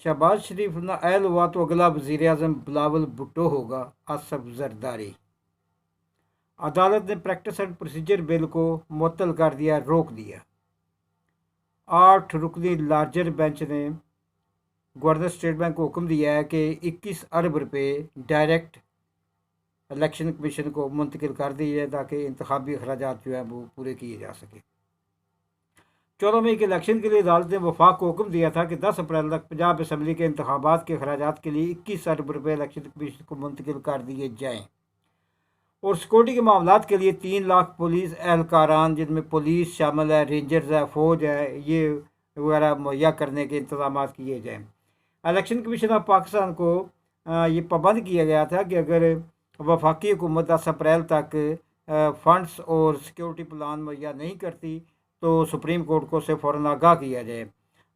शहबाज शरीफ नाअहल हुआ तो अगला वज़ीर आज़म बिलावल भुट्टो होगा, आसफ जरदारी। अदालत ने प्रैक्टिस एंड प्रोसीजर बिल को मुअत्तल कर दिया, रोक दिया। 8 रुकनी लार्जर बेंच ने गवर्नर स्टेट बैंक को हुक्म दिया है कि 21 अरब रुपए डायरेक्ट इलेक्शन कमीशन को मुंतकिल कर दिए जाए ताकि इंतखाबी अखराजात जो हैं वो पूरे किए जा सके। 14 मई के इलेक्शन के लिए अदालत ने वफाक को हुक्म दिया था कि 10 अप्रैल तक पंजाब असम्बली के इंतखाबात के अखराजात के लिए 21 अरब रुपये इलेक्शन कमीशन को मुंतकिल कर दिए जाएँ और सिक्योरिटी के मामलात के लिए 3 लाख पुलिस एहलकारान, जिनमें पुलिस शामिल है, रेंजर्स है, फ़ौज है, ये वगैरह मुहैया करने के इंतजाम किए जाएँ। इलेक्शन कमीशन ऑफ पाकिस्तान को ये पाबंद किया गया था कि अगर वफाकी हुकूमत 10 अप्रैल तक फ़ंड्स और सिक्योरिटी प्लान मुहैया नहीं करती तो सुप्रीम कोर्ट को उसे फ़ौरन आगाह किया जाए।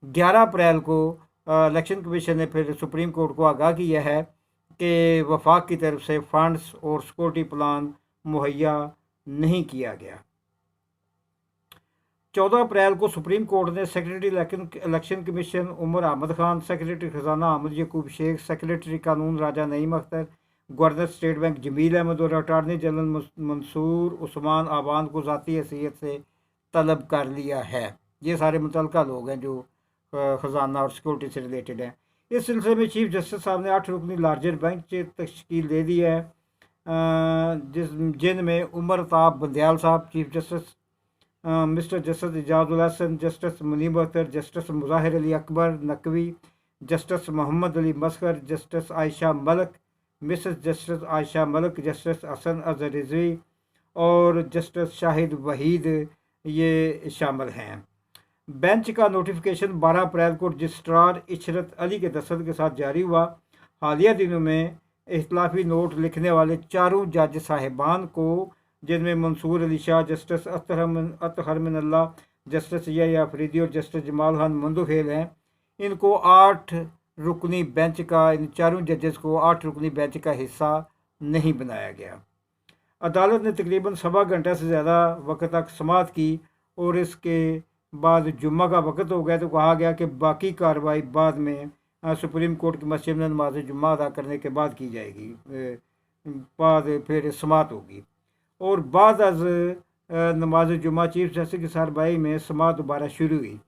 11 अप्रैल को इलेक्शन कमीशन ने फिर सुप्रीम कोर्ट को आगाह किया है कि वफाक की तरफ से फ़ंड्स और सिक्योरिटी प्लान मुहैया नहीं किया गया। 14 अप्रैल को सुप्रीम कोर्ट ने secretary election commission Umar Ahmed Khan, secretary खजाना अहमद यकूब शेख, सेक्रेटरी कानून Raja Naeem Akhtar, governor state bank Jameel Ahmed और अटारनी जनरल मंसूर उस्मान आबाद को ज़ाती हैसियत से तलब कर लिया है। ये सारे मुतल्लिका लोग हैं जो ख़जाना और सिक्योरिटी से रिलेटेड हैं। इस सिलसिले में चीफ जस्टिस साहब ने 8 रुकनी लार्जर बेंच तश्कील दे दी है, जिनमें Umar Ata Bandial Sahab chief justice, mister justice Ijazul Hasan, justice Munib Akhtar, justice Mazahar Ali Akbar Naqvi, justice Mohammad Ali Maskar, justice Ayesha Malik, Mrs justice Ayesha Malik, justice Hasan Azhar Rizvi और जस्टिस शाहिद वहीद ये शामिल हैं। बेंच का नोटिफिकेशन 12 अप्रैल को रजिस्ट्रार इशरत अली के दस्तखत के साथ जारी हुआ। हालिया दिनों में इख्तलाफी नोट लिखने वाले 4 जज साहिबान को, जिनमें मंसूर अली शाह, जस्टिस अतहर मिनल्ला, जस्टिस या अफरीदी और जस्टिस जमाल खान मंदोखेल हैं, इनको 8 रुकनी बेंच का, इन 4 जजेस को 8 रुकनी बेंच का हिस्सा नहीं बनाया गया। अदालत ने तकरीबन 1.25 घंटे से ज़्यादा वक्त तक समाअत की और इसके बाद जुम्मा का वक्त हो गया तो कहा गया कि बाकी कार्रवाई बाद में सुप्रीम कोर्ट की मस्जिद में नमाज जुम्मा अदा करने के बाद की जाएगी, बाद फिर समाअत होगी और बाद अज नमाज जुम्मा चीफ जस्टिस की सरबराही में समाअत दोबारा शुरू हुई।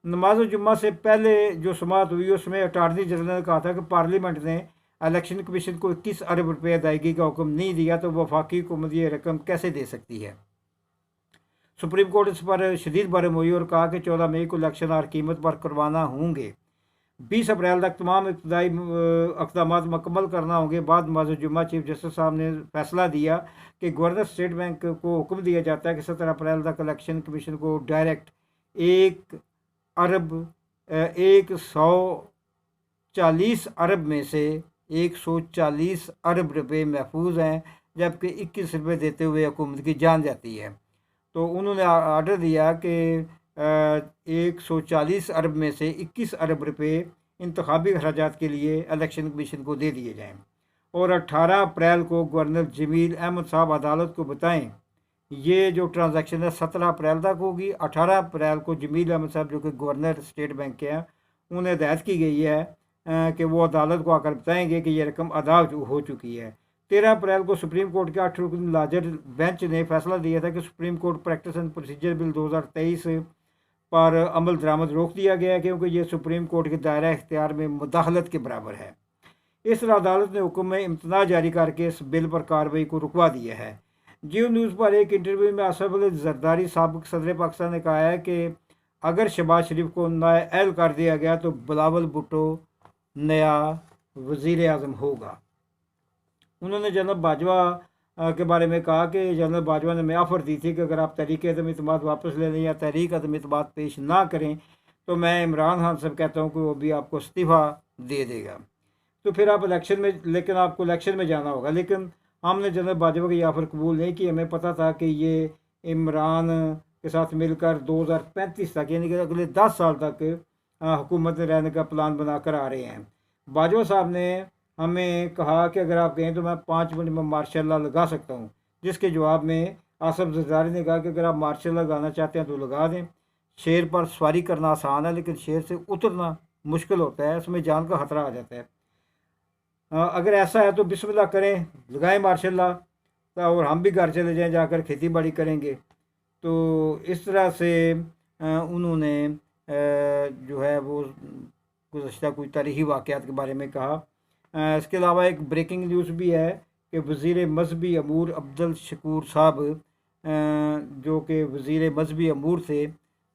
नमाज जुम्मा से पहले जो समाअत हुई उसमें अटारनी जनरल ने कहा था कि पार्लियामेंट ने इलेक्शन कमीशन को 21 अरब रुपये अदायगी का हुक्म नहीं दिया तो वफाकी हुकूमत ये रकम कैसे दे सकती है। सुप्रीम कोर्ट इस पर शदीद बरहम हुई और कहा कि 14 मई को इलेक्शन हर कीमत पर करवाना होंगे। 20 अप्रैल तक तमाम इब्तदाई इक़दाम मुकम्मल करना होंगे। बाद नमाज जुम्मा चीफ जस्टिस साहब ने फैसला दिया कि गवर्नर स्टेट बैंक को हुक्म दिया जाता है कि 17 अप्रैल तक इलेक्शन कमीशन को डायरेक्ट 140 अरब में से 140 अरब रुपये महफूज हैं, जबकि 21 रुपये देते हुए हुकूमत की जान जाती है। तो उन्होंने आर्डर दिया कि 140 अरब में से 21 अरब रुपये इंतखाबी अखराजात के लिए इलेक्शन कमीशन को दे दिए जाएँ और 18 अप्रैल को गवर्नर जमील अहमद साहब अदालत को बताएं। ये जो ट्रांजैक्शन है 17 अप्रैल तक होगी। 18 अप्रैल को जमील अहमद साहब जो कि गवर्नर स्टेट बैंक के हैं, उन्हें हिदायत की गई है कि वो अदालत को आकर बताएंगे कि ये रकम अदा हो चुकी है। 13 अप्रैल को सुप्रीम कोर्ट के 8 रुकनी लार्जर बेंच ने फैसला दिया था कि supreme court practice and procedure bill 2023 पर अमल दरामद रोक दिया गया है क्योंकि ये सुप्रीम कोर्ट के दायरा इख्तियार में मुदाखलत के बराबर है। इस तरह अदालत ने हुक्म में इम्तना जारी करके इस बिल पर कार्रवाई को रुकवा दिया है। जियो न्यूज़ पर एक इंटरव्यू में आसफ अली जरदारी साबिक सदर पाकिस्तान ने कहा है कि अगर शहबाज शरीफ को नाअहल कर दिया गया तो बिलावल भुट्टो नया वज़ीर आज़म होगा। उन्होंने जनरल बाजवा के बारे में कहा कि जनरल बाजवा ने मैं ऑफ़र दी थी कि अगर आप तहरीक अदम इत्तेमाद वापस ले लें या तहरीक अदम इत्तेमाद पेश ना करें तो मैं इमरान खान साहब कहता हूँ कि वो भी आपको इस्तीफ़ा दे देगा, तो फिर आप इलेक्शन में, लेकिन आपको इलेक्शन में जाना होगा। लेकिन हमने जनरल बाजवा की ऑफ़र कबूल नहीं की। हमें पता था कि ये इमरान के साथ मिलकर 2035 तक यानी कि अगले 10 साल तक हुकूमत में रहने का प्लान बनाकर आ रहे हैं। बाजवा साहब ने हमें कहा कि अगर आप कहें तो मैं 5 मिनट में मार्शल लॉ लगा सकता हूँ, जिसके जवाब में आसफ जरदारी ने कहा कि अगर आप मार्शल लॉ लगाना चाहते हैं तो लगा दें। शेर पर सवारी करना आसान है लेकिन शेर से उतरना मुश्किल होता है, उसमें जान का ख़तरा आ जाता है। अगर ऐसा है तो बिस्मिल्लाह करें, लगाएं माशाल्लाह, तो और हम भी घर चले जाएं, जाकर खेती बाड़ी करेंगे। तो इस तरह से उन्होंने जो है वो गुज़श्ता कोई तारीख़ी वाक़यात के बारे में कहा। इसके अलावा एक ब्रेकिंग न्यूज़ भी है कि वज़ीर मज़हबी अमूर अब्दुल शकूर साहब, जो कि वज़ीर मज़हबी अमूर थे,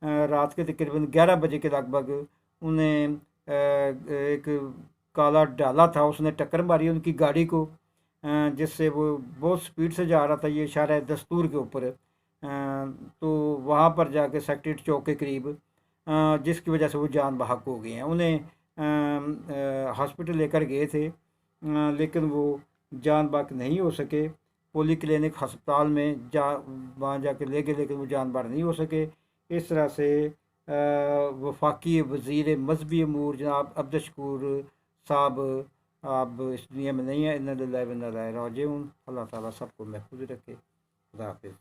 रात के तकरीबन 11 बजे के लगभग उन्हें एक काला डाला था, उसने टक्कर मारी उनकी गाड़ी को, जिससे वो बहुत स्पीड से जा रहा था, ये इशारा है दस्तूर के ऊपर। तो वहाँ पर जाके सेक्रेटरी चौक के करीब, जिसकी वजह से वो जान बहक हो गए हैं। उन्हें हॉस्पिटल लेकर गए थे, लेकिन वो जान बहक नहीं हो सके। पोली क्लिनिक हस्पताल में वहाँ जाके ले गए, लेकिन वो जान बहक नहीं हो सके। इस तरह से वफाकी वज़ीर मज़हबी अमूर जनाब अब्दुल शकूर साहब अब इस दुनिया में नहीं है। इन्ना लिल्लाहि व इन्ना इलैहि राजिऊन। अल्लाह ताला सबको महफूज रखे। खुदा हाफिज़।